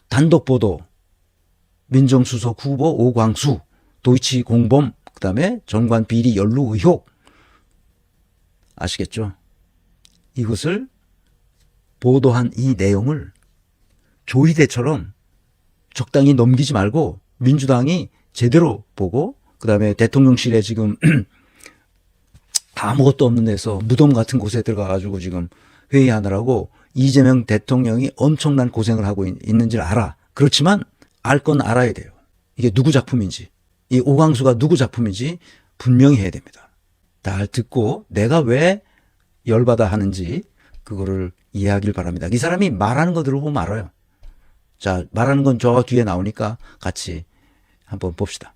단독 보도 민정수석 후보 오광수, 도이치 공범, 그다음에 전관 비리 연루 의혹. 아시겠죠? 이것을 보도한 이 내용을 조이대처럼 적당히 넘기지 말고 민주당이 제대로 보고 그다음에 대통령실에 지금 아무것도 없는 데서 무덤 같은 곳에 들어가가지고 지금 회의하느라고 이재명 대통령이 엄청난 고생을 하고 있는지를 알아. 그렇지만 알 건 알아야 돼요. 이게 누구 작품인지, 이 오광수가 누구 작품인지 분명히 해야 됩니다. 잘 듣고 내가 왜 열받아 하는지 그거를 이해하길 바랍니다. 이 사람이 말하는 거 들어보면 알아요. 자, 말하는 건 저 뒤에 나오니까 같이 한번 봅시다.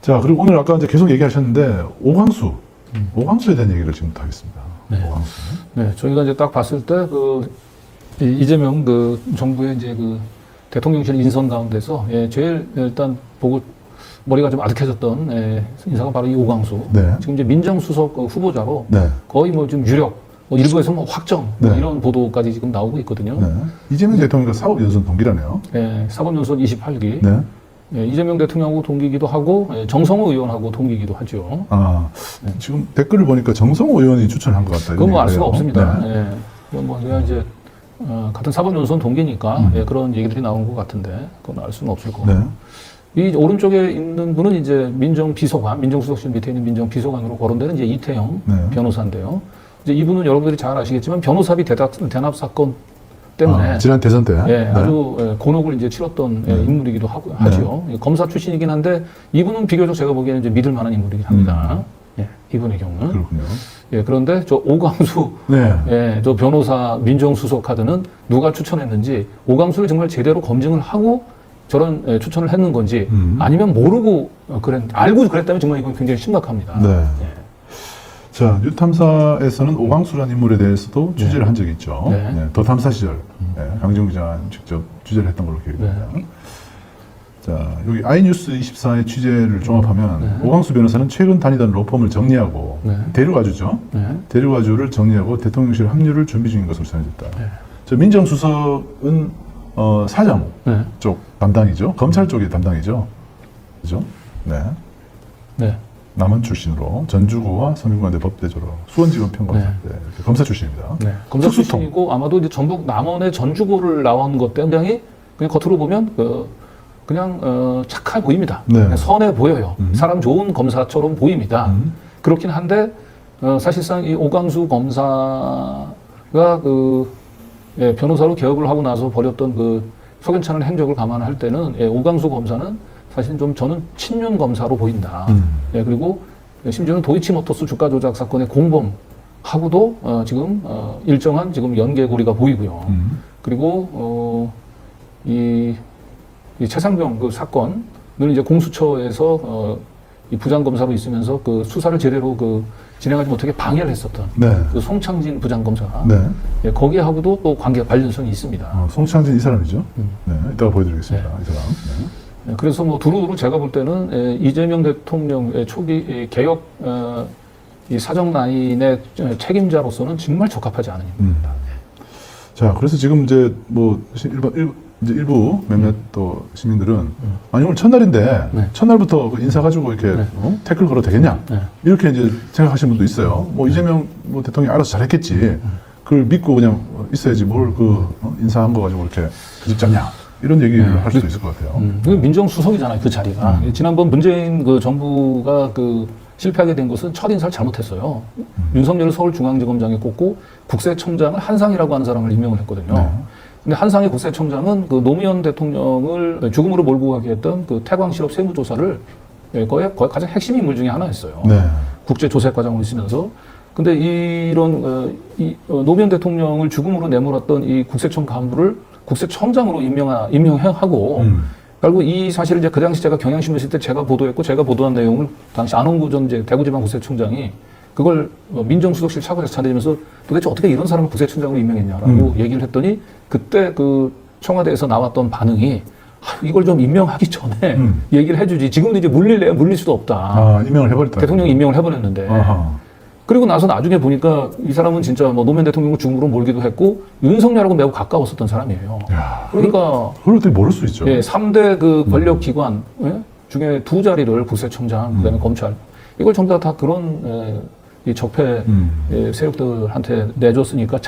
자, 그리고 오늘 아까 이제 계속 얘기하셨는데 오광수에 대한 얘기를 지금부터 하겠습니다. 네. 오광수. 네, 저희가 이제 딱 봤을 때 이재명 정부의 이제 대통령실 인선 가운데서 제일 일단 보고 머리가 좀 아득해졌던 인사가 바로 이 오광수. 네. 지금 이제 민정수석 후보자로 네. 거의 좀 유력, 일부에서 확정 네. 이런 보도까지 지금 나오고 있거든요. 네. 이재명 대통령과 사법 연수원 동기라네요. 사법연수원 28기. 네. 이재명 대통령하고 동기이기도 하고 정성호 의원하고 동기이기도 하죠. 아, 지금 댓글을 보니까 정성호 의원이 추천한 것 같다. 그건 뭐 알 수가 얘기를 없습니다. 해요. 그건 뭐 그냥 이제 같은 사법연수원 동기니까 그런 얘기들이 나온 것 같은데 그건 알 수는 없을 거고. 네. 이 오른쪽에 있는 분은 이제 민정비서관, 민정수석실 밑에 있는 민정비서관으로 거론되는 이제 이태영 네. 변호사인데요. 이제 이분은 여러분들이 잘 아시겠지만 변호사비 대납 사건 때문에 지난 대선 때 네. 아주 곤혹을 이제 치렀던 인물이기도 하죠. 검사 출신이긴 한데 이분은 비교적 제가 보기에는 이제 믿을 만한 인물이긴 합니다. 이분의 경우는. 그렇군요. 그런데 저 오광수, 네. 저 변호사 민정수석 카드는 누가 추천했는지 오광수를 정말 제대로 검증을 하고 저런 추천을 했는 건지 아니면 모르고 알고 그랬다면 정말 이건 굉장히 심각합니다. 네. 자, 뉴탐사에서는 오광수라는 인물에 대해서도 취재를 한 적이 있죠. 네. 더 탐사 시절 강정 기자가 직접 취재를 했던 걸로 기억됩니다. 자, 여기 아이뉴스 24의 취재를 종합하면 오광수 변호사는 최근 다니던 로펌을 정리하고 대류와주죠. 대류와주를 정리하고 대통령실 합류를 준비 중인 것으로 전해졌다. 저 민정수석은 사장 쪽 담당이죠. 검찰 쪽의 담당이죠. 그죠? 네. 남한 출신으로 전주고와 서민관대 법대 졸업, 수원지검 평검사 검사 출신입니다. 검사 출신이고 아마도 이제 전북 남원의 전주고를 나온 것 때문에 그냥 겉으로 보면 그냥 착해 보입니다. 그냥 선해 보여요. 사람 좋은 검사처럼 보입니다. 그렇긴 한데 사실상 이 오광수 검사가 변호사로 개업을 하고 나서 벌였던 석연찮은 행적을 감안할 때는 오광수 검사는 사실 좀 저는 친윤 검사로 보인다. 그리고 심지어는 도이치모터스 주가 조작 사건의 공범하고도 지금 일정한 지금 연계고리가 보이고요. 그리고 이 최상병 사건을 이제 공수처에서 이 부장검사로 있으면서 수사를 제대로 진행하지 못하게 방해를 했었던 송창진 부장검사가 거기하고도 또 관련성이 있습니다. 송창진 이 사람이죠. 이따가 보여드리겠습니다. 이 사람. 그래서 두루두루 제가 볼 때는 이재명 대통령의 초기 개혁 이 사정 라인의 책임자로서는 정말 적합하지 않은 인물입니다. 자, 그래서 지금 이제 일부 몇몇 또 시민들은 아니 오늘 첫날인데 첫날부터 인사 가지고 이렇게 태클 걸어도 되겠냐 이렇게 이제 생각하시는 분도 있어요. 뭐 이재명 대통령이 알아서 잘했겠지. 그걸 믿고 그냥 있어야지 뭘 인사한 거 가지고 이렇게 그 잡냐. 이런 얘기를 할 수도 있을 것 같아요. 민정수석이잖아요, 그 자리가. 지난번 문재인 근정부가 실패하게 된 것은 첫 인사를 잘못했어요. 윤석열을 서울중앙지검장에 꼽고 국세청장을 한상이라고 하는 사람을 임명을 했거든요. 근데 한상희 국세청장은 노무현 대통령을 죽음으로 몰고 가게 했던 태광 실업 세무조사를 거의 가장 핵심 인물 중에 하나였어요. 국제조사과장으로 있으면서. 근데 이런 노무현 대통령을 죽음으로 내몰았던 이 국세청 간부를 국세청장으로 임명하고 그리고 이 사실을 이제 그 당시 제가 경향신문 있을 때 제가 보도했고 제가 보도한 내용을 당시 안홍구 전 대구지방국세청장이 그걸 민정수석실 차관에서 찾아내면서 도대체 어떻게 이런 사람을 국세청장으로 임명했냐라고 얘기를 했더니 그때 청와대에서 나왔던 반응이 이걸 좀 임명하기 전에 얘기를 해주지 지금도 이제 물릴 수도 없다. 임명을 해버렸다. 대통령이 임명을 해버렸는데 그리고 나서 나중에 보니까 이 사람은 진짜 뭐 노무현 대통령을 중으로 몰기도 했고 윤석열하고 매우 가까웠었던 사람이에요. 야, 그러니까 그걸 어떻게 모를 수 있죠. 예, 3대 그 권력 기관 중에 2자리를 국세청장, 그다음에 검찰 이걸 전부 다 그런 이 적폐 세력들한테 내줬으니까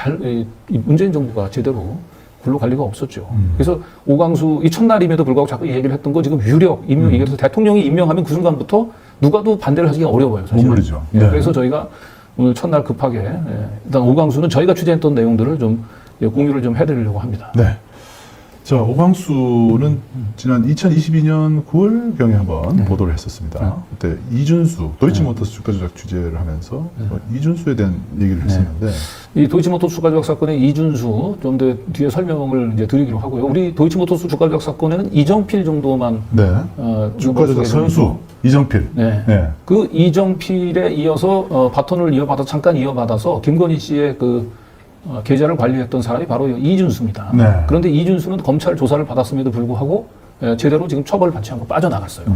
이 문재인 정부가 제대로 굴러갈 리가 없었죠. 그래서 오광수 이 첫날임에도 불구하고 자꾸 이 얘기를 했던 거 지금 유력 임명 그래서 대통령이 임명하면 그 순간부터 누가도 반대를 하기가 어려워요. 사실. 오물이죠. 예, 네. 그래서 저희가 오늘 첫날 급하게 일단 오광수는 저희가 취재했던 내용들을 좀 공유를 좀 해드리려고 합니다. 네. 자, 오광수는 지난 2022년 9월경에 한번 보도를 했었습니다. 그때 이준수, 도이치모터스 주가 조작 취재를 하면서 이준수에 대한 얘기를 했었는데 이 도이치모터스 주가 조작 사건의 이준수 좀 더 뒤에 설명을 이제 드리기로 하고요. 우리 도이치모터스 주가 조작 사건에는 이정필 정도만 네. 주가 조작 선수 이정필. 네. 네. 그 이정필에 이어서 바톤을 잠깐 이어받아서 김건희 씨의 그 계좌를 관리했던 사람이 바로 이준수입니다. 네. 그런데 이준수는 검찰 조사를 받았음에도 불구하고 제대로 지금 처벌받지 않고 빠져나갔어요.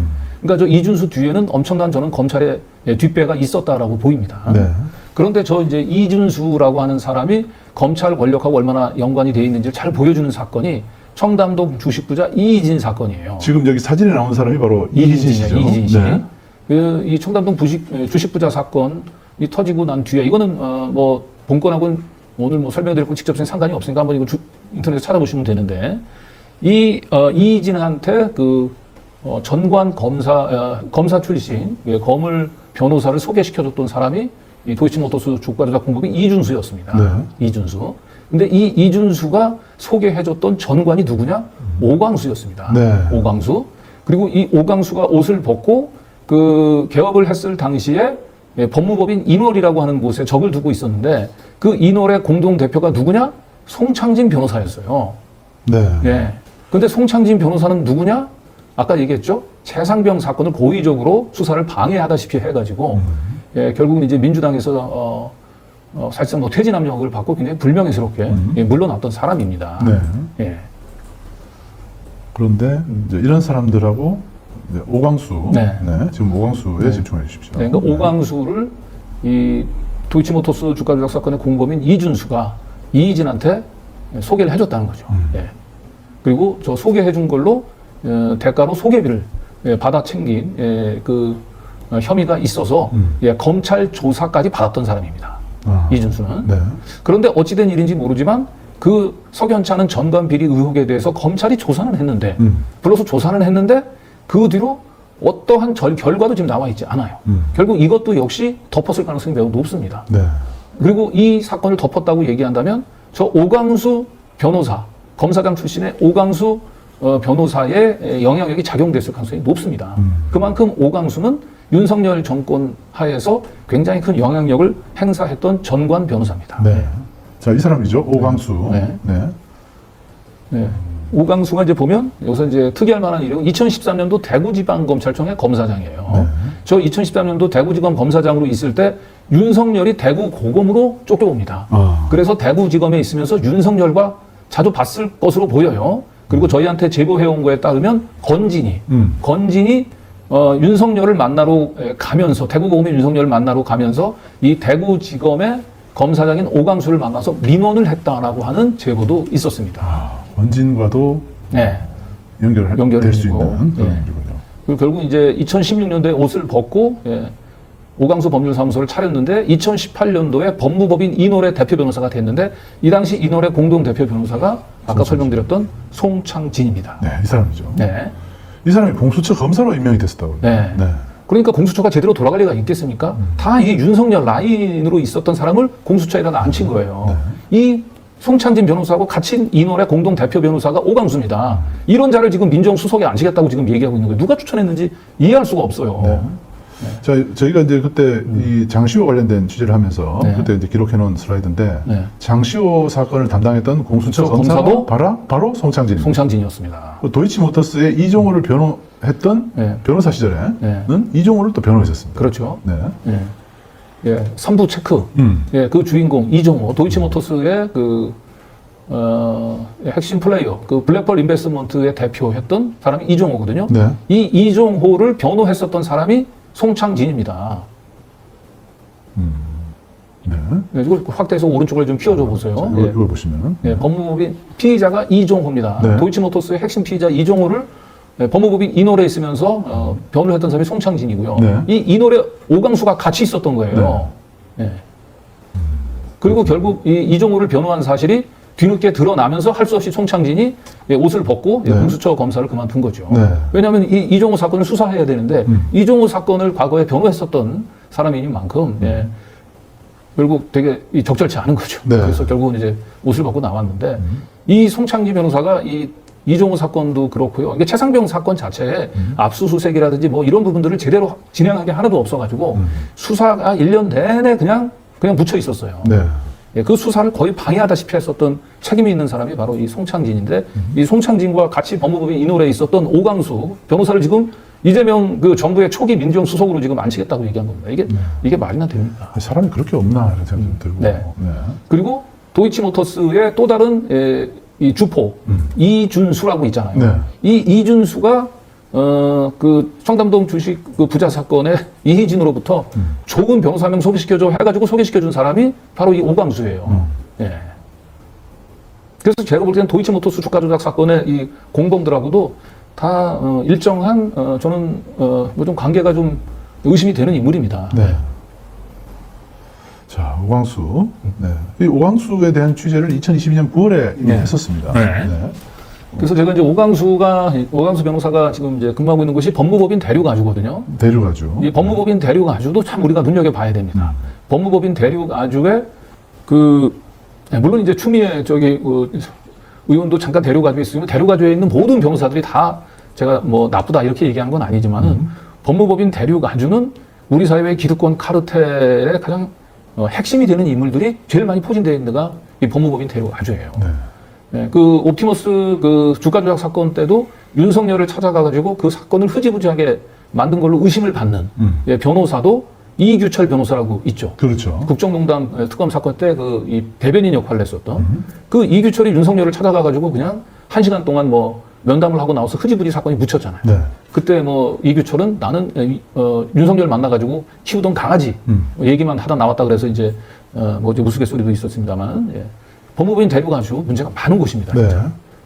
그러니까 저 이준수 뒤에는 엄청난 저는 검찰의 뒷배가 있었다라고 보입니다. 네. 그런데 저 이제 이준수라고 하는 사람이 검찰 권력하고 얼마나 연관이 되어 있는지를 잘 보여주는 사건이 청담동 주식부자 이희진 사건이에요. 지금 여기 사진에 나온 사람이 바로 이희진 씨죠. 이희진 씨. 네. 이 청담동 주식부자 사건이 터지고 난 뒤에 이거는 뭐 본건하고는 오늘 뭐 설명드릴 직접적인 상관이 없으니까 한번 이거 인터넷에 찾아보시면 되는데 이희진한테 그 전관 검사 출신 거물 변호사를 소개시켜줬던 사람이 이 도이치모터스 주가 조작 공범인 이준수였습니다. 네. 이준수. 근데 이 이준수가 소개해줬던 전관이 누구냐? 오광수였습니다. 네. 오광수. 그리고 이 오광수가 옷을 벗고 그 개업을 했을 당시에 법무법인 인월이라고 하는 곳에 적을 두고 있었는데 그 인월의 공동 대표가 누구냐? 송창진 변호사였어요. 네. 예. 근데 송창진 변호사는 누구냐? 아까 얘기했죠? 최상병 사건을 고의적으로 수사를 방해하다시피 해가지고 결국은 이제 민주당에서 사실상 뭐 퇴진 압력을 받고 굉장히 불명예스럽게 물러났던 사람입니다. 네. 예. 그런데 이제 이런 사람들하고 이제 오광수, 네. 지금 오광수에 집중해 주십시오. 네, 그러니까 오광수를 이 도이치모터스 주가 조작 사건의 공범인 이준수가 이희진한테 소개를 해줬다는 거죠. 예. 그리고 저 소개해준 걸로 대가로 소개비를 받아 챙긴 그 혐의가 있어서 검찰 조사까지 받았던 사람입니다. 이준수는. 네. 그런데 어찌된 일인지 모르지만 그 석연치 않은 전관 비리 의혹에 대해서 검찰이 조사는 했는데 불러서 조사는 했는데 그 뒤로 어떠한 결과도 지금 나와 있지 않아요. 결국 이것도 역시 덮었을 가능성이 매우 높습니다. 네. 그리고 이 사건을 덮었다고 얘기한다면 저 오광수 변호사, 검사장 출신의 오광수 변호사의 영향력이 작용됐을 가능성이 높습니다. 그만큼 오광수는 윤석열 정권 하에서 굉장히 큰 영향력을 행사했던 전관 변호사입니다. 네. 자, 이 사람이죠. 오광수. 네. 네. 네. 오광수가 이제 보면 여기서 이제 특이할 만한 일은 2013년도 대구지방검찰청의 검사장이에요. 네. 저 2013년도 대구지검 검사장으로 있을 때 윤석열이 대구 고검으로 쫓겨옵니다. 그래서 대구지검에 있으면서 윤석열과 자주 봤을 것으로 보여요. 그리고 저희한테 제보해온 거에 따르면 건진이 윤석열을 만나러 가면서 대구고검의 윤석열을 만나러 가면서 이 대구지검의 검사장인 오광수를 만나서 민원을 했다라고 하는 제보도 있었습니다. 원진과도 네. 연결될 수 연결되고, 있는 그런 네. 일이군요. 그리고 결국 이제 2016년도에 옷을 벗고 오광수 법률사무소를 차렸는데 2018년도에 법무법인 이노래 대표 변호사가 됐는데 이 당시 이노래 공동 대표 변호사가 아까 설명드렸던 송창진입니다. 네, 이 사람이죠. 네. 이 사람이 공수처 검사로 임명이 됐었다고. 네. 네. 그러니까 공수처가 제대로 돌아갈 리가 있겠습니까? 다 이게 윤석열 라인으로 있었던 사람을 공수처에다가 앉힌 거예요. 이 송창진 변호사하고 같이 이노래 공동 대표 변호사가 오광수입니다. 이런 자를 지금 민정수석에 앉히겠다고 지금 얘기하고 있는 거예요. 누가 추천했는지 이해할 수가 없어요. 네. 자, 저희가 이제 그때 이 장시호 관련된 취재를 하면서 네. 그때 이제 기록해 놓은 슬라이드인데 네. 장시호 사건을 담당했던 공수처 검사도 검사도 바로 송창진입니다. 송창진이었습니다. 그 도이치모터스의 이종호를 변호했던 네. 변호사 시절에는 네. 이종호를 또 변호했었습니다. 그렇죠. 네. 예. 예, 3부 체크. 예, 그 주인공 이종호, 도이치모터스의 그 핵심 플레이어, 그 블랙펄 인베스트먼트의 대표했던 사람이 이종호거든요. 네. 이 이종호를 변호했었던 사람이 송창진입니다. 네, 이걸 확대해서 오른쪽을 좀 피워줘 보세요. 자, 예. 이걸 보시면 예, 법무법인 피의자가 이종호입니다. 네. 도이치모터스의 핵심 피의자 이종호를 법무법인 이노래에 있으면서 변호를 했던 사람이 송창진이고요. 네. 이 이노래 오강수가 같이 있었던 거예요. 예. 그리고 결국 이 이종호를 변호한 사실이 뒤늦게 드러나면서 할 수 없이 송창진이 옷을 벗고 네. 공수처 검사를 그만둔 거죠. 네. 왜냐하면 이 이종호 사건을 수사해야 되는데 이종호 사건을 과거에 변호했었던 사람인 만큼 결국 되게 적절치 않은 거죠. 네. 그래서 결국은 이제 옷을 벗고 나왔는데 이 송창진 변호사가 이 이종호 사건도 그렇고요. 이게 최상병 사건 자체에 압수수색이라든지 뭐 이런 부분들을 제대로 진행한 게 하나도 없어가지고 수사가 1년 내내 그냥 묻혀 있었어요. 네. 예, 그 수사를 거의 방해하다시피 했었던 책임이 있는 사람이 바로 이 송창진인데 이 송창진과 같이 법무법인 이노래에 있었던 오강수 변호사를 지금 이재명 그 정부의 초기 민정 수석으로 지금 앉히겠다고 얘기한 겁니다. 이게 말이나 됩니까? 사람이 그렇게 없나 이런 생각이 좀 들고. 네. 그리고 도이치모터스의 또 다른 이 주포 이준수라고 있잖아요. 네. 이 이준수가 그 청담동 주식 그 부자 사건에 이희진으로부터 좋은 변호사 명 소개시켜줘 해가지고 소개시켜준 사람이 바로 이 오광수예요. 예. 그래서 제가 볼 때는 도이치모터스 주가 조작 사건의 이 공범들하고도 다 일정한 저는 뭐 좀 관계가 좀 의심이 되는 인물입니다. 네. 자, 오광수. 네. 이 오광수에 대한 취재를 2022년 9월에 이미 네. 했었습니다. 네. 그래서 제가 이제 오광수 변호사가 지금 이제 근무하고 있는 곳이 법무법인 대륙아주거든요. 대륙아주. 이 법무법인 대륙아주도 참 우리가 눈여겨봐야 됩니다. 법무법인 대륙아주에 물론 이제 추미애 의원도 잠깐 대륙아주에 있으면 대륙아주에 있는 모든 변호사들이 다 제가 뭐 나쁘다 이렇게 얘기하는 건 아니지만은 법무법인 대륙아주는 우리 사회의 기득권 카르텔의 가장 핵심이 되는 인물들이 제일 많이 포진되어 있는 데가 이 법무법인 대륙아주예요. 네. 네, 그 옵티머스 그 주가 조작 사건 때도 윤석열을 찾아가가지고 그 사건을 흐지부지하게 만든 걸로 의심을 받는 변호사도 이규철 변호사라고 있죠. 그렇죠. 국정농단 특검 사건 때 그 이 대변인 역할을 했었던 그 이규철이 윤석열을 찾아가가지고 그냥 1시간 동안 뭐 면담을 하고 나와서 흐지부지 사건이 묻혔잖아요. 네. 그때 뭐 이규철은 나는 윤석열 만나가지고 키우던 강아지 얘기만 하다 나왔다 그래서 이제 뭐 이제 우스갯소리도 있었습니다만 법무법인 대륙아주 문제가 많은 곳입니다. 네.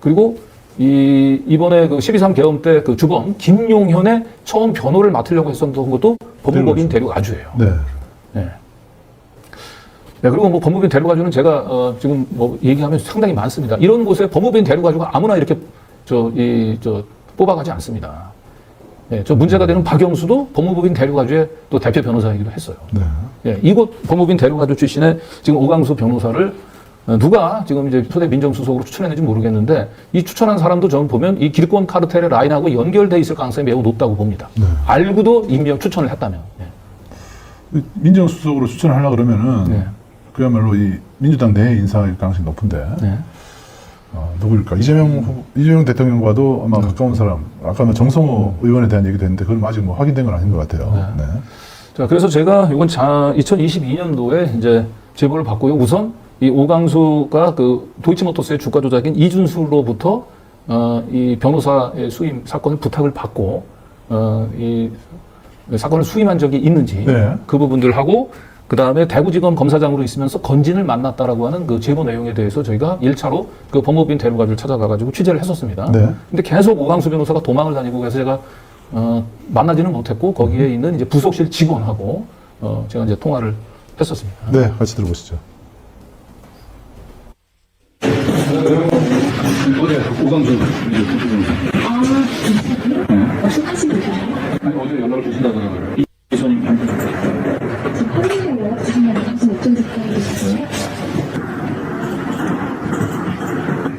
그리고 이번에 그 12.3 계엄 때 그 주범 김용현의 처음 변호를 맡으려고 했었던 것도 법무법인 대륙아주예요. 네. 네. 네, 그리고 뭐 법무법인 대륙아주는 제가 지금 뭐 얘기하면 상당히 많습니다. 이런 곳에 법무법인 대륙아주가 아무나 이렇게 뽑아가지 않습니다. 네, 저 문제가 되는 박영수도 법무법인 대륙아주의 또 대표 변호사이기도 했어요. 네. 예, 이곳 법무법인 대륙아주 출신의 지금 오강수 변호사를 누가 지금 이제 초대 민정수석으로 추천했는지 모르겠는데 이 추천한 사람도 저는 보면 이 기득권 카르텔의 라인하고 연결돼 있을 가능성이 매우 높다고 봅니다. 네. 알고도 임명 추천을 했다면. 예. 민정수석으로 추천을 하려고 그러면은 네. 그야말로 이 민주당 내 인사일 가능성이 높은데 네. 누구일까? 이재명 대통령과도 아마 가까운 사람. 아까 정성호 의원에 대한 얘기도 했는데 그건 아직 뭐 확인된 건 아닌 것 같아요. 네. 자, 그래서 제가 이건 2022년도에 이제 제보를 받고요. 우선 이 오강수가 그 도이치모터스의 주가 조작인 이준수로부터 이 변호사의 수임 사건을 부탁을 받고 이 사건을 수임한 적이 있는지 네. 그 부분들하고 그 다음에 대구지검 검사장으로 있으면서 건진을 만났다라고 하는 그 제보 내용에 대해서 저희가 1차로 그 법무법인 대륙아주를 찾아가가지고 취재를 했었습니다. 네. 근데 계속 오강수 변호사가 도망을 다니고 그래서 제가 만나지는 못했고 거기에 있는 이제 부속실 직원하고 제가 이제 통화를 했었습니다. 네, 같이 들어보시죠. 어제 오강수 혹시 하시는가요? 아니 어제 연락을 주신다고 하더라고요. 이선임 지금 확인을 연락 주시면 당신 어쩐지 기다리고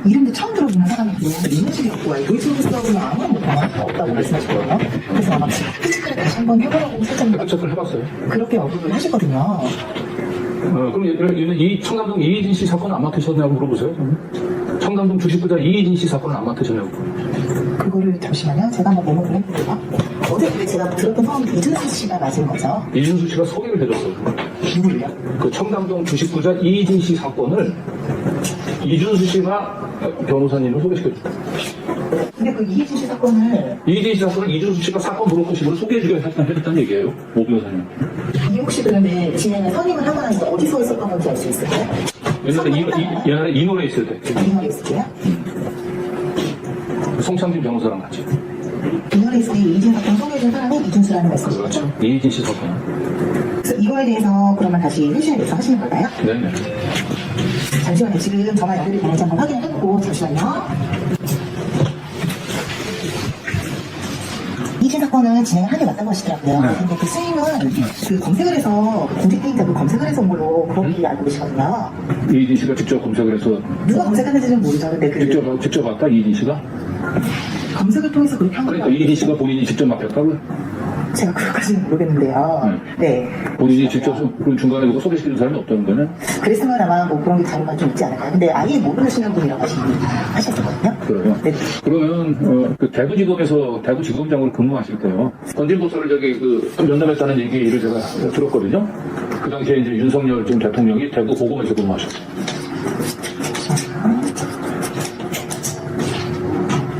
이름도 처음 들어보는 사람이고 민주주의였고 도이치모터스하고는 아무런 관계가 없다고 말씀하시거든요. 그래서 아마 피지컬을 다시 한번 해보라고 사장님 체크를 해봤어요. 그렇게 언급을 하시거든요. 그럼 이 청담동 이희진 씨 사건은 안 맡으셨냐고 물어보세요. 청담동 주식부자 이희진 씨 사건은 안 맡으셨냐고. 그거를 잠시만요. 제가 한번 메모를 해볼게요. 어제 근데 제가 들었던 성함이 이준수 씨가 맞은 거죠? 이준수 씨가 소개를 해줬어요. 누구를요? 그 청담동 주식부자 이희진 씨 사건을 이준수 씨가 변호사님을 소개시켜주고 근데 그 이해진 씨 사건을 이재인 씨 사건을 이준수 씨가 사건 브로커식으로 소개해주게 했다는 얘기예요. 오 변호사님. 이게 혹시 그런데 진행을 선임을 하고 나서 어디서 했었던 건지 알 수 있을까요? 옛날에 이 노래 있을 때 이 노래 있을 때요? 송창진 변호사랑 같이. 이 노래 있을 때 이해진 사건 소개해준 사람이 이준수라는 말씀이시죠? 그렇죠. 이재인 씨 사건. 그래서 이거에 대해서 그러면 다시 회신에 대해서 하시는 걸까요? 네네. 잠시만요. 지금 전화 연결이 되는지 한번 확인을 해보고 잠시만요. 이진 사건은 진행을 하게 맞다고 하시더라고요. 근데 그 수임은 그 검색을 해서 그 공직 데이터를 검색을 해서 온 걸로 그렇게 알고 계시거든요. 이진 씨가 직접 검색을 해서 누가 검색하는지는 모르죠. 근데 그 직접 봤다 이진 씨가? 검색을 통해서 그렇게 한 그러니까 거예요. 이진 씨가 본인이 직접 맡겼다고요? 제가 그것까지는 모르겠는데요. 네. 본인이 직접 그 중간에 누가 소개시켜준 사람이 없다는 거는? 그랬으면 아마 뭐 그런 게 자료가 좀 있지 않을까요? 근데 아예 모르시는 분이라고 하셨거든요. 그래요. 네. 그러면 그 대구지검에서 대구지검장으로 근무하실 때요. 건진보서를 저기 그 면담했다는 얘기를 제가 들었거든요. 그 당시에 이제 윤석열 지금 대통령이 대구 고검에서 근무하셨어요.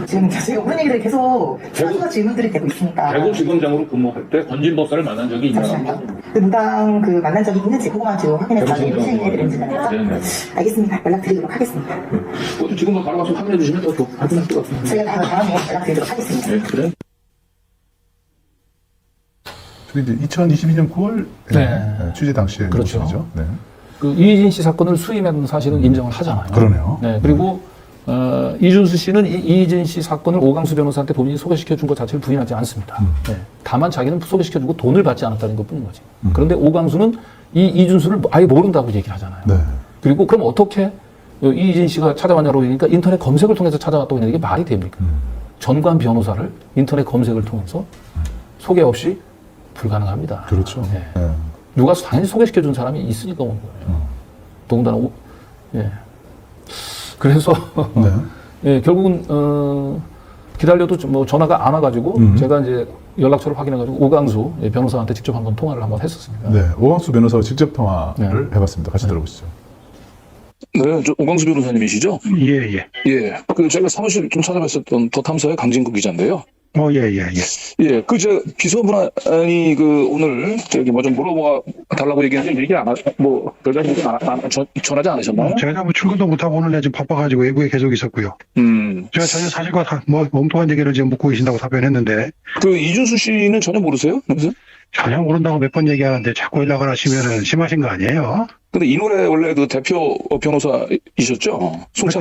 지금 제가 그런 얘기를 계속 사수가 질문들이 되고 있으니까. 대구지검장으로 근무할 때 건진법사를 만난 적이 있나요? 잠시만요. 그 무당 그 만난 적이 있는지 그거만 지금 확인해서 나중에 대구지검장. 회신해드리는 거죠? 네네. 알겠습니다. 연락드리도록 하겠습니다. 그것도 지금 바로 가서 확인해 주시면 더 확인할 것 같습니다. 저희가 다음에 연락드리도록 하겠습니다. 네, 그래? 그게 이제 2022년 9월 네. 취재 당시에 그렇죠. 모습이죠. 네. 그 이희진 씨 사건을 수임한 사실은 인정을 하잖아요. 그러네요. 네, 그리고 이준수 씨는 이희진 씨 사건을 오강수 변호사한테 본인이 소개시켜 준 것 자체를 부인하지 않습니다. 네, 다만 자기는 소개시켜 주고 돈을 받지 않았다는 것뿐인 거지. 그런데 오강수는 이준수를 아예 모른다고 얘기를 하잖아요. 네. 그리고 그럼 어떻게 이희진 씨가 찾아왔냐고 그러니까 인터넷 검색을 통해서 찾아왔다고 했는데 이게 말이 됩니까? 전관 변호사를 인터넷 검색을 통해서 소개 없이 불가능합니다. 그렇죠. 네. 네. 누가 당연히 소개시켜 준 사람이 있으니까 온 거예요. 더군다나 예. 그래서 네. 예, 결국은 기다려도 뭐 전화가 안 와가지고 제가 이제 연락처를 확인해가지고 오강수 변호사한테 직접 한번 통화를 한번 했었습니다. 네. 오광수 변호사와 직접 통화를 네. 해봤습니다. 같이 들어보시죠. 네, 저 오광수 변호사님이시죠? 예, 예. 예, 그 제가 사무실 좀 찾아봤었던 더 탐사의 강진구 기자인데요. 예, 예, 예. 예, 그 제 비서분이 그 오늘 저기 뭐 좀 물어봐 달라고 얘기했는데 얘기 안 뭐 별다른 얘기 전하지 않으셨나요? 제가 뭐 출근도 못하고 오늘 지금 바빠가지고 외국에 계속 있었고요. 제가 전혀 사실과 뭐 엉뚱한 얘기를 지금 묻고 계신다고 답변했는데 그 이준수 씨는 전혀 모르세요? 여보세요? 전혀 모른다고 몇 번 얘기하는데 자꾸 연락을 하시면은 심하신 거 아니에요? 근데 이 노래 원래 그 대표 송창진,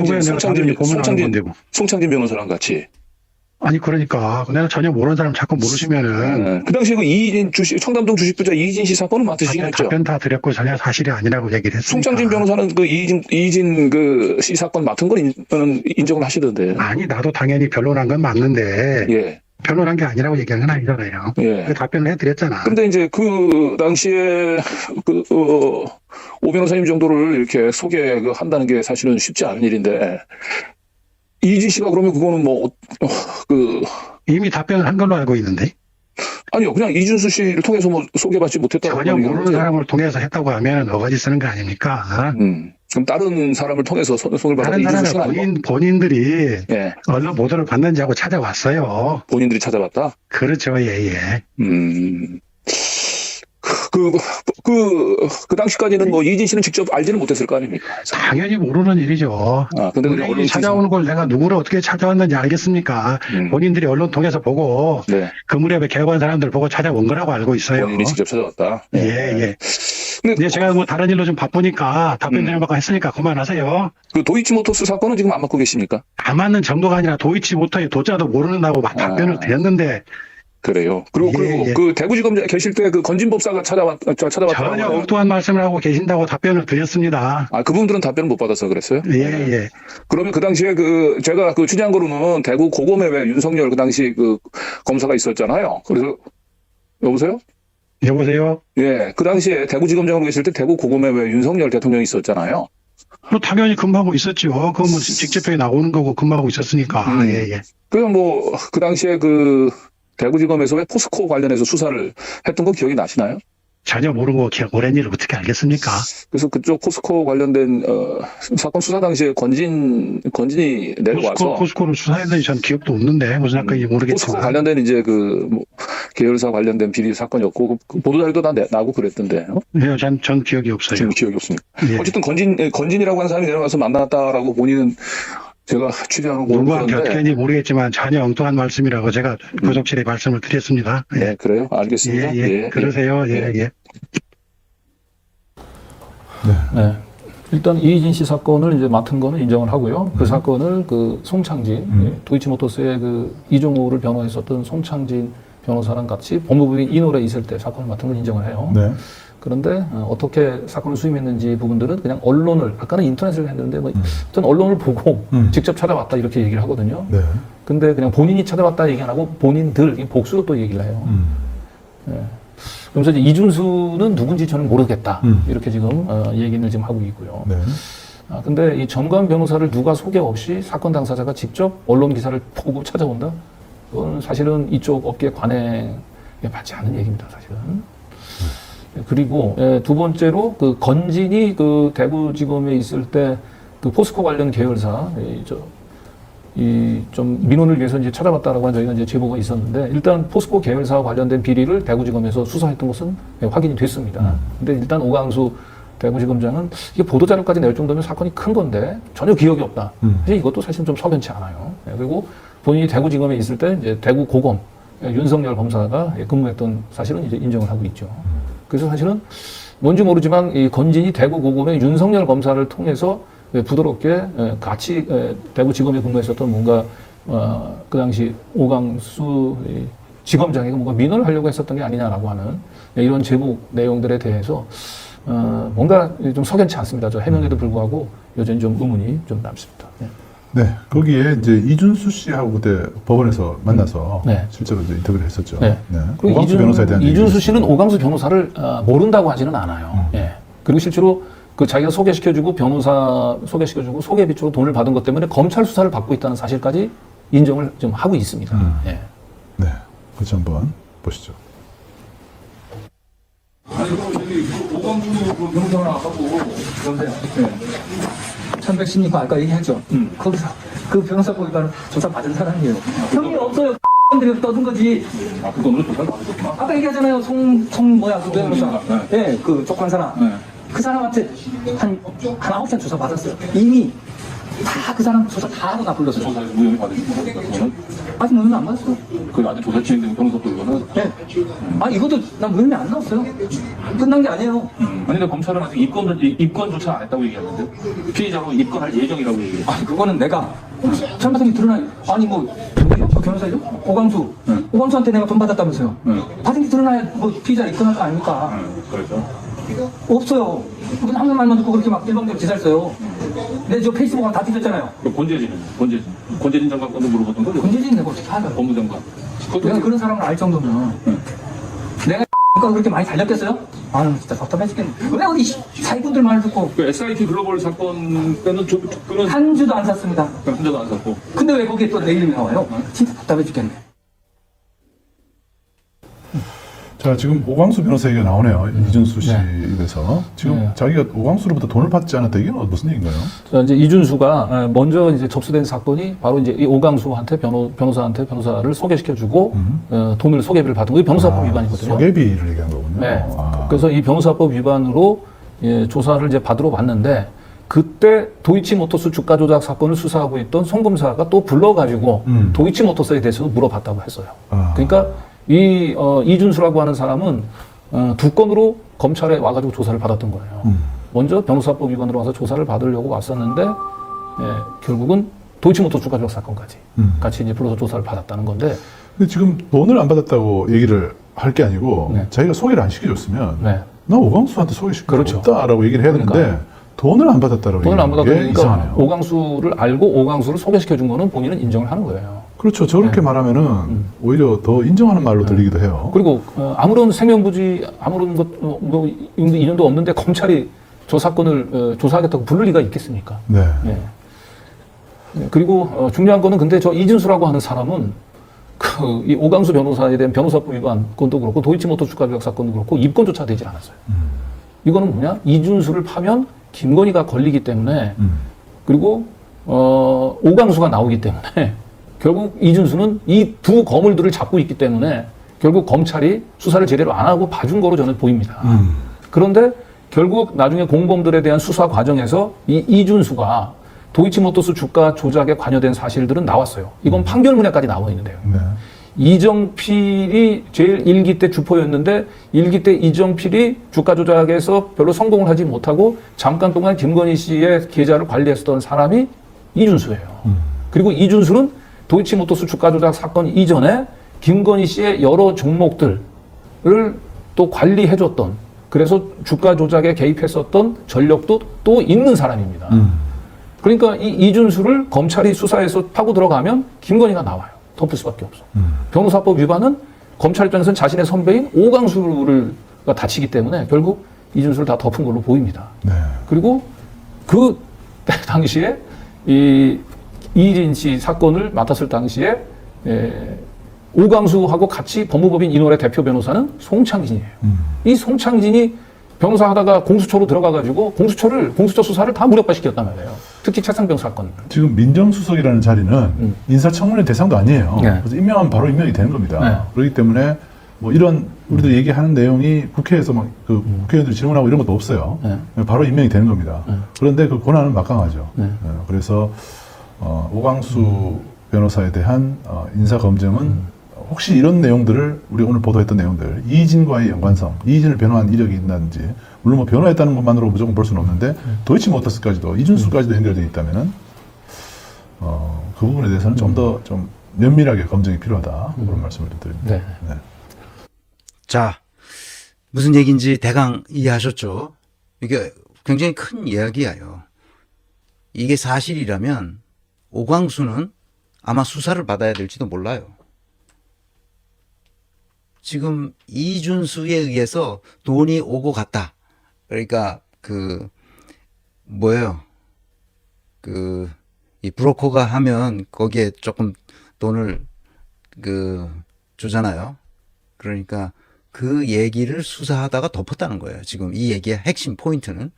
그거에 내가 당연히 고민하는 건데 뭐. 송창진 변호사랑 같이. 아니 그러니까 내가 전혀 모르는 사람 자꾸 모르시면은 그 당시에 그 이희진 주식, 청담동 주식부자 이희진 씨 사건을 맡으시긴 했죠. 답변 다 드렸고 전혀 사실이 아니라고 얘기를 했으니까. 송창진 변호사는 그 이희진 그 씨 사건 맡은 건 인정을 하시던데. 아니 나도 당연히 변론한 건 맞는데 예. 변론한 게 아니라고 얘기한 건 아니잖아요. 예. 그 답변을 해드렸잖아. 근데 이제 그 당시에 오 변호사님 정도를 이렇게 한다는 게 사실은 쉽지 않은 일인데 이희진 씨가 그러면 그거는 뭐 이미 답변을 한 걸로 알고 있는데. 아니요, 그냥 이준수 씨를 통해서 뭐 소개받지 못했다고 전혀 하는 모르는 얘기는 사람을 통해서 했다고 하면 어거지 쓰는 거 아닙니까? 그럼 다른 사람을 통해서 손을 받아 다른 이준수 씨는 사람은 아니고 본인들이 예, 언론 보도를 받는지 하고 찾아왔어요. 본인들이 찾아봤다. 그렇죠, 예, 예. 그 당시까지는 뭐 이진 씨는 직접 알지는 못했을 거 아닙니까? 당연히 모르는 일이죠. 근데 본인이 찾아오는 걸 내가 누구를 어떻게 찾아왔는지 알겠습니까? 본인들이 언론 통해서 보고 네, 그 무렵에 개업한 사람들 보고 찾아온 거라고 알고 있어요. 본인이 직접 찾아왔다. 예, 예. 근데 근데 제가 뭐 다른 일로 좀 바쁘니까 답변 드리는 것까 했으니까 그만하세요. 그 도이치모터스 사건은 지금 안 맡고 계십니까? 안 맞는 정도가 아니라 도이치모터의 도자도 모른다고 막 답변을 드렸는데 그래요. 그리고 예. 그 대구지검장에 계실 때 그 건진법사가 찾아봤다고 전혀 엉뚱한 말씀을 하고 계신다고 답변을 드렸습니다. 그분들은 답변을 못 받아서 그랬어요? 예, 예. 그러면 그 당시에 제가 취재한 거로는 대구 고검에 왜 윤석열 그 당시 그 검사가 있었잖아요. 그래서 여보세요? 여보세요? 예, 그 당시에 대구지검장으로 계실 때 대구 고검에 왜 윤석열 대통령이 있었잖아요. 뭐 당연히 근무하고 있었죠. 그건 뭐 직접적이 나오는 거고 근무하고 있었으니까. 예, 예. 그냥 뭐 그 당시에 대구지검에서 왜 포스코 관련해서 수사를 했던 거 기억이 나시나요? 전혀 모르고 오랜 일을 어떻게 알겠습니까? 그래서 그쪽 포스코 관련된 사건 수사 당시에 건진이 내려와서 포스코를 수사했는지 전 기억도 없는데 무슨 사건인지 포스코 모르겠지만. 관련된 이제 뭐 계열사 관련된 비리 사건이었고 그 보도자료도 다 나고 그랬던데. 네, 전 기억이 없어요. 지금 기억이 없습니다. 예. 어쨌든 건진이라고 하는 사람이 내려와서 만났다라고 본인은 제가 취재하고 누구한테 어떻게 그러는데 했는지 모르겠지만 전혀 엉뚱한 말씀이라고 제가 고속실에 말씀을 드렸습니다. 네, 그래요? 알겠습니다. 예. 그러세요. 예. 네. 일단 이희진 씨 사건을 이제 맡은 거는 인정을 하고요. 그 사건을 그 송창진, 도이치모터스의 그 이종호를 변호했었던 송창진 변호사랑 같이 법무부인 이노래 있을 때 사건을 맡은 걸 인정을 해요. 네. 그런데 어떻게 사건을 수임했는지 부분들은 그냥 언론을, 아까는 인터넷을 했는데 뭐 어떤 언론을 보고 직접 찾아왔다 이렇게 얘기를 하거든요. 네. 근데 그냥 본인이 찾아왔다 얘기 안 하고 본인들, 복수로 또 얘기를 해요. 네. 그러면서 이제 이준수는 누군지 저는 모르겠다. 이렇게 지금 얘기를 지금 하고 있고요. 네. 근데 이 전관 변호사를 누가 소개 없이 사건 당사자가 직접 언론 기사를 보고 찾아온다? 그건 사실은 이쪽 업계 관행에 맞지 않은 얘기입니다, 사실은. 그리고 두 번째로 그 건진이 그 대구지검에 있을 때 그 포스코 관련 계열사 좀 민원을 위해서 이제 찾아봤다라고 저희가 이제 제보가 있었는데 일단 포스코 계열사와 관련된 비리를 대구지검에서 수사했던 것은 확인이 됐습니다. 근데 일단 오강수 대구지검장은 이게 보도자료까지 낼 정도면 사건이 큰 건데 전혀 기억이 없다. 사실 이것도 사실 좀 석연치 않아요. 그리고 본인이 대구지검에 있을 때 이제 대구고검 윤석열 검사가 근무했던 사실은 이제 인정을 하고 있죠. 그래서 사실은 뭔지 모르지만 이 건진이 대구고검의 윤석열 검사를 통해서 부드럽게 같이 대구지검에 근무했었던 뭔가 그 당시 오강수 지검장에게 뭔가 민원을 하려고 했었던 게 아니냐라고 하는 이런 제보 내용들에 대해서 뭔가 좀 석연치 않습니다. 저 해명에도 불구하고 여전히 좀 의문이 좀 남습니다. 네. 네, 거기에 이제 이준수 씨하고 그때 법원에서 만나서 네. 실제로 이제 인터뷰를 했었죠. 네. 그리고 오광수 변호사에 대한 이준수 얘기를 씨는 오광수 변호사를 모른다고 하지는 않아요. 예. 그리고 실제로 그 자기가 소개시켜주고 변호사 소개시켜주고 소개 비추로 돈을 받은 것 때문에 검찰 수사를 받고 있다는 사실까지 인정을 좀 하고 있습니다. 예. 네, 그렇죠. 한번 보시죠. 아니, 여기 오광수 그 변호사하고 그런데 1116번 아까 얘기했죠. 거기서 그 변호사 보니까 조사 받은 사람이에요. 형이 없어요. 들이 떠든 거지. 그거는 조사를 받으셨구나. 아까 얘기하잖아요. 뭐야 그 변호사. 네, 그 쪽한 사람. 그 사람한테 한 9시간 조사 받았어요. 이미 다 그 사람 조사 다 하고 나 불렀어요. 조사에서 무혐의 받으신 겁니까? 그거는? 아직 무혐의 안 받았어요. 그 아직 조사 진행되는 변호사도 이거는? 네. 아 이것도 난 무혐의 안 나왔어요. 끝난 게 아니에요. 아니, 근데 검찰은 아직 입건조차 안 했다고 얘기하는데 피의자로 입건할 예정이라고 얘기해요. 아니 그거는 내가 잘못한 게 드러나요. 아니 뭐 누구요? 그 변호사죠? 오광수. 오광수한테 내가 돈 받았다면서요. 받은 게 드러나야 뭐 피의자 입건할 거 아닙니까? 그렇죠. 없어요. 그분 한 말만 듣고 그렇게 막 일방적으로 기사를 써요. 근데 저 페이스북에 다 뒤졌잖아요. 그 권재진 장관 건도 물어봤던 거죠? 권재진 내가 어떻게 알아요? 법무장관. 내가 그런 사람을 알 정도면 내가 그렇게 많이 달렸겠어요? 아유 진짜 답답해 죽겠네. 왜 어디 사기꾼들 말을 듣고 그 SIT 글로벌 사건 때는 그런 한 주도 안 샀습니다. 한 자도 안 샀고. 근데 왜 거기에 또 내 이름이 나와요? 진짜 답답해 죽겠네. 자, 지금 오광수 변호사 얘기가 나오네요. 이준수 씨 네. 입에서. 지금 네. 자기가 오광수로부터 돈을 받지 않았다. 이게 무슨 얘기인가요? 자, 이제 이준수가 먼저 이제 접수된 사건이 바로 이제 이 오강수한테 변호사를 소개시켜주고 돈을 소개비를 받은 거 변호사법 위반이거든요. 소개비를 얘기한 거군요. 네. 아. 그래서 이 변호사법 위반으로 조사를 이제 받으러 왔는데 그때 도이치모터스 주가 조작 사건을 수사하고 있던 송 검사가 또 불러가지고 도이치모터스에 대해서도 물어봤다고 했어요. 아. 그러니까 이준수라고 하는 사람은 두 건으로 검찰에 와가지고 조사를 받았던 거예요. 먼저 변호사법 위반으로 와서 조사를 받으려고 왔었는데 결국은 도이치모터스 주가 조작 사건까지 같이 이제 불러서 조사를 받았다는 건데. 근데 지금 돈을 안 받았다고 얘기를 할 게 아니고 네. 자기가 소개를 안 시켜줬으면 네. 나 오광수한테 소개시켰다라고 그렇죠. 얘기를 해야 되는데 그러니까. 돈을 안 받았다라고 돈을 안 얘기하는 게 받았으니까 이상하네요. 오강수를 알고 오강수를 소개시켜 준 거는 본인은 인정을 하는 거예요. 그렇죠. 저렇게 말하면은 오히려 더 인정하는 말로 들리기도 해요. 그리고 아무런 생명부지 아무런 것 뭐 인연도 없는데 검찰이 저 사건을 조사하겠다고 부를 리가 있겠습니까? 네. 네. 그리고 중요한 거는 근데 저 이준수라고 하는 사람은 이 오광수 변호사에 대한 변호사법 위반 건도 그렇고 도이치모터 주가 조작 사건도 그렇고 입건조차 되질 않았어요. 이거는 뭐냐? 이준수를 파면 김건희가 걸리기 때문에 그리고 오광수가 나오기 때문에 결국 이준수는 이 두 거물들을 잡고 있기 때문에 결국 검찰이 수사를 제대로 안 하고 봐준 거로 저는 보입니다. 그런데 결국 나중에 공범들에 대한 수사 과정에서 이 이준수가 도이치모터스 주가 조작에 관여된 사실들은 나왔어요. 이건 판결문에까지 나와 있는데요. 네. 이정필이 제일 1기 때 주포였는데 1기 때 이정필이 주가 조작에서 별로 성공을 하지 못하고 잠깐 동안 김건희 씨의 계좌를 관리했었던 사람이 이준수예요. 그리고 이준수는 도이치모터스 주가 조작 사건 이전에 김건희 씨의 여러 종목들을 또 관리해줬던, 그래서 주가 조작에 개입했었던 전력도 또 있는 사람입니다. 그러니까 이 이준수를 검찰이 수사해서 파고 들어가면 김건희가 나와요. 덮을 수밖에 없어. 변호사법 위반은 검찰 입장에서는 자신의 선배인 오광수가 다치기 때문에 결국 이준수를 다 덮은 걸로 보입니다. 네. 그리고 그 당시에 이진 씨 사건을 맡았을 당시에 오광수하고 같이 법무법인 인월의 대표 변호사는 송창진이에요. 이 송창진이 변호사 하다가 공수처로 들어가가지고 공수처 수사를 다 무력화시켰단 말이에요. 특히 최상병 사건. 지금 민정수석이라는 자리는 인사청문회 대상도 아니에요. 네. 그래서 임명하면 바로 임명이 되는 겁니다. 네. 그렇기 때문에 뭐 이런 우리들 얘기하는 내용이 국회에서 막 그 국회의원들이 질문하고 이런 것도 없어요. 네. 바로 임명이 되는 겁니다. 그런데 그 권한은 막강하죠. 네. 그래서 오광수 변호사에 대한 인사 검증은 혹시 이런 내용들을 우리 오늘 보도했던 내용들, 이진과의 연관성, 이진을 변호한 이력이 있는지, 물론 뭐 변호했다는 것만으로 무조건 볼 수는 없는데 도이치모터스까지도 이준수까지도 연결되어 있다면은 그 부분에 대해서는 좀 더 좀 면밀하게 검증이 필요하다 그런 말씀을 좀 드립니다. 네. 네. 자, 무슨 얘기인지 대강 이해하셨죠? 이게 굉장히 큰 이야기예요. 이게 사실이라면 오광수는 아마 수사를 받아야 될지도 몰라요. 지금 이준수에 의해서 돈이 오고 갔다. 그러니까 이 브로커가 하면 거기에 조금 돈을 주잖아요. 그러니까 그 얘기를 수사하다가 덮었다는 거예요. 지금 이 얘기의 핵심 포인트는.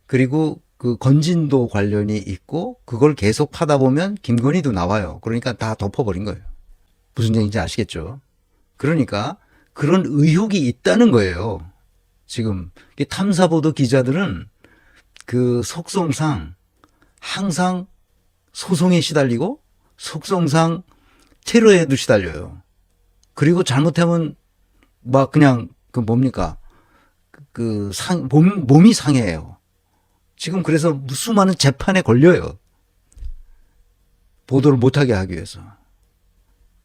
그리고 그 건진도 관련이 있고 그걸 계속 파다 보면 김건희도 나와요. 그러니까 다 덮어버린 거예요. 무슨 얘기인지 아시겠죠? 그러니까 그런 의혹이 있다는 거예요. 지금 탐사보도 기자들은 그 속성상 항상 소송에 시달리고 속성상 테러에도 시달려요. 그리고 잘못하면 막 그냥 몸이 상해요. 지금 그래서 수많은 재판에 걸려요. 보도를 못하게 하기 위해서.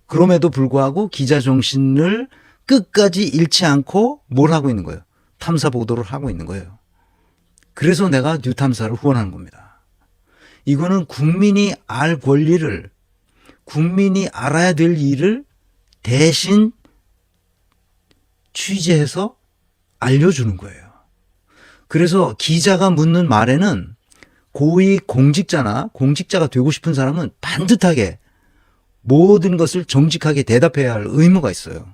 그럼에도 불구하고 기자 정신을 끝까지 잃지 않고 뭘 하고 있는 거예요? 탐사 보도를 하고 있는 거예요. 그래서 내가 뉴탐사를 후원하는 겁니다. 이거는 국민이 알 권리를, 국민이 알아야 될 일을 대신 취재해서 알려주는 거예요. 그래서 기자가 묻는 말에는 고위 공직자가 되고 싶은 사람은 반듯하게 모든 것을 정직하게 대답해야 할 의무가 있어요.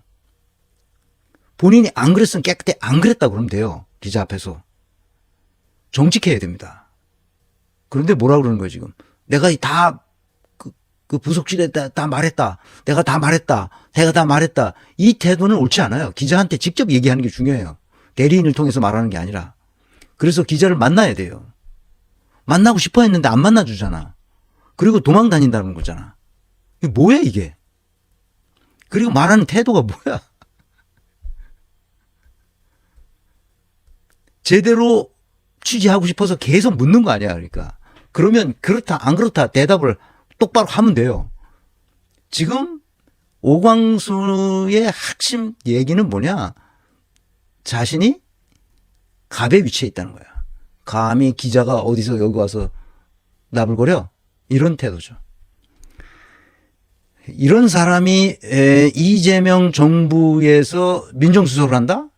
본인이 안 그랬으면 깨끗해 안 그랬다고 그러면 돼요. 기자 앞에서. 정직해야 됩니다. 그런데 뭐라고 그러는 거예요 지금. 내가 그 부속실에 다 말했다. 내가 다 말했다. 이 태도는 옳지 않아요. 기자한테 직접 얘기하는 게 중요해요. 대리인을 통해서 말하는 게 아니라. 그래서 기자를 만나야 돼요. 만나고 싶어 했는데 안 만나주잖아. 그리고 도망 다닌다는 거잖아. 이게 뭐야 이게. 그리고 말하는 태도가 뭐야. 제대로 취재하고 싶어서 계속 묻는 거 아니야. 그러니까. 그러면 그렇다 안 그렇다 대답을 똑바로 하면 돼요. 지금 오광수의 핵심 얘기는 뭐냐. 자신이 갑의 위치에 있다는 거야. 감히 기자가 어디서 여기 와서 나불거려? 이런 태도죠. 이런 사람이 이재명 정부에서 민정수석을 한다?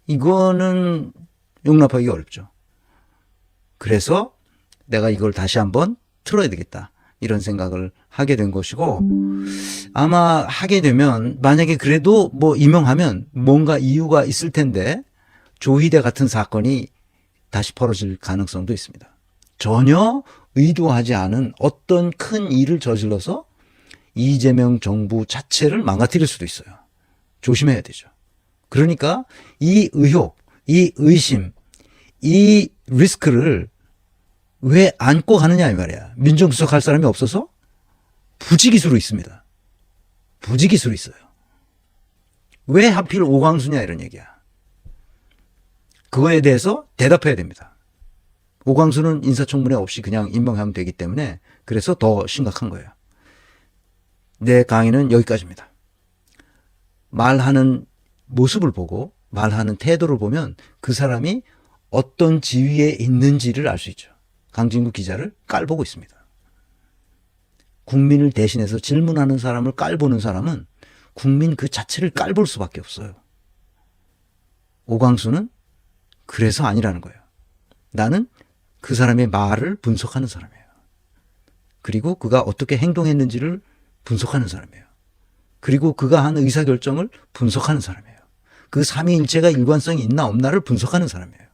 이거는 용납하기 어렵죠. 그래서 내가 이걸 다시 한번 틀어야 되겠다. 이런 생각을 하게 된 것이고, 아마 하게 되면 만약에 그래도 뭐 임명하면 뭔가 이유가 있을 텐데 조희대 같은 사건이 다시 벌어질 가능성도 있습니다. 전혀 의도하지 않은 어떤 큰 일을 저질러서 이재명 정부 자체를 망가뜨릴 수도 있어요. 조심해야 되죠. 그러니까 이 의혹, 이 의심, 이 리스크를 왜 안고 가느냐 이 말이야. 민정수석 할 사람이 없어서 부지기수로 있습니다. 부지기수로 있어요. 왜 하필 오광수냐 이런 얘기야. 그거에 대해서 대답해야 됩니다. 오광수는 인사청문회 없이 그냥 임명하면 되기 때문에 그래서 더 심각한 거예요. 내 강의는 여기까지입니다. 말하는 모습을 보고 말하는 태도를 보면 그 사람이 어떤 지위에 있는지를 알 수 있죠. 강진구 기자를 깔보고 있습니다. 국민을 대신해서 질문하는 사람을 깔보는 사람은 국민 그 자체를 깔볼 수밖에 없어요. 오광수는 그래서 아니라는 거예요. 나는 그 사람의 말을 분석하는 사람이에요. 그리고 그가 어떻게 행동했는지를 분석하는 사람이에요. 그리고 그가 한 의사결정을 분석하는 사람이에요. 그 삼위일체가 일관성이 있나 없나를 분석하는 사람이에요.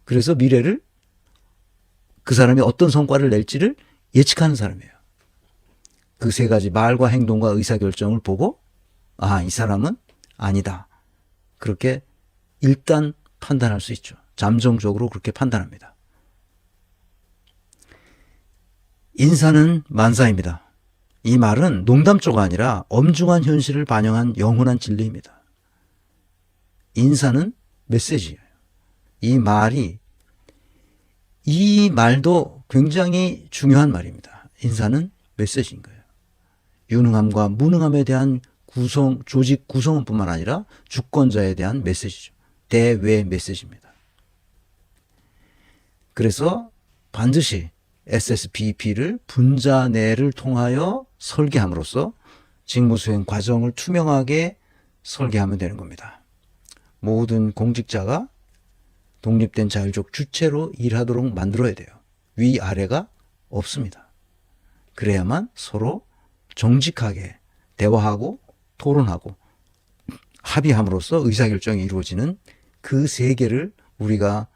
그래서 미래를 그 사람이 어떤 성과를 낼지를 예측하는 사람이에요. 그 세 가지 말과 행동과 의사결정을 보고 아, 이 사람은 아니다. 그렇게 일단 판단할 수 있죠. 잠정적으로 그렇게 판단합니다. 인사는 만사입니다. 이 말은 농담조가 아니라 엄중한 현실을 반영한 영원한 진리입니다. 인사는 메시지예요. 이 말도 굉장히 중요한 말입니다. 인사는 메시지인 거예요. 유능함과 무능함에 대한 조직 구성원뿐만 아니라 주권자에 대한 메시지죠. 대외 메시지입니다. 그래서 반드시 SSBP를 분자내를 통하여 설계함으로써 직무수행 과정을 투명하게 설계하면 되는 겁니다. 모든 공직자가 독립된 자율적 주체로 일하도록 만들어야 돼요. 위아래가 없습니다. 그래야만 서로 정직하게 대화하고 토론하고 합의함으로써 의사결정이 이루어지는 그 세계를 우리가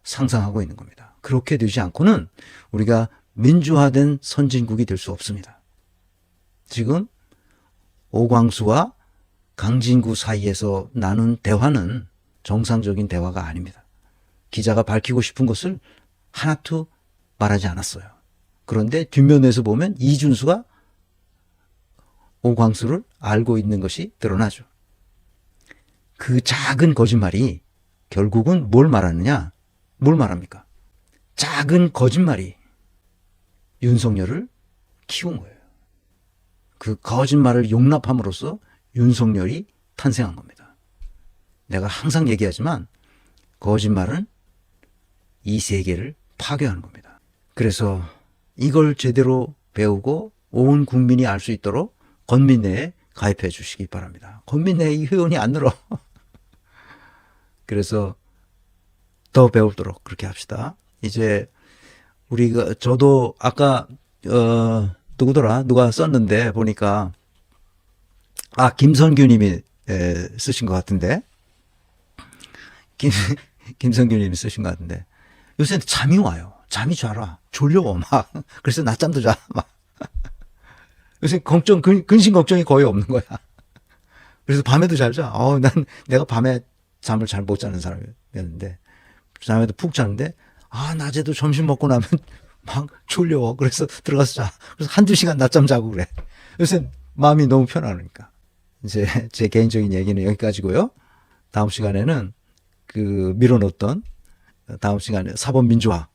상상하고 있는 겁니다. 그렇게 되지 않고는 우리가 민주화된 선진국이 될 수 없습니다. 지금 오광수와 강진구 사이에서 나눈 대화는 정상적인 대화가 아닙니다. 기자가 밝히고 싶은 것을 하나도 말하지 않았어요. 그런데 뒷면에서 보면 이준수가 오광수를 알고 있는 것이 드러나죠. 그 작은 거짓말이 결국은 뭘 말하느냐? 뭘 말합니까? 작은 거짓말이 윤석열을 키운 거예요. 그 거짓말을 용납함으로써 윤석열이 탄생한 겁니다. 내가 항상 얘기하지만 거짓말은 이 세계를 파괴하는 겁니다. 그래서 이걸 제대로 배우고 온 국민이 알 수 있도록 건민회에 가입해 주시기 바랍니다. 건민회 이 회원이 안 늘어. 그래서 더 배우도록 그렇게 합시다. 이제 저도 아까 누가 썼는데 보니까 김선규님이 쓰신 것 같은데 김선규님이 쓰신 것 같은데 요새 잠이 와요. 잠이 잘 와. 졸려 막. 그래서 낮잠도 자 막. 요새 근심 걱정이 거의 없는 거야. 그래서 밤에도 잘 자. 난 내가 밤에 잠을 잘 못 자는 사람이었는데 밤에도 푹 자는데 낮에도 점심 먹고 나면 막 졸려. 그래서 들어가서 자. 그래서 한두 시간 낮잠 자고 그래. 요새 마음이 너무 편하니까. 이제 제 개인적인 얘기는 여기까지고요. 다음 시간에는 밀어놓던 다음 시간에 사법민주화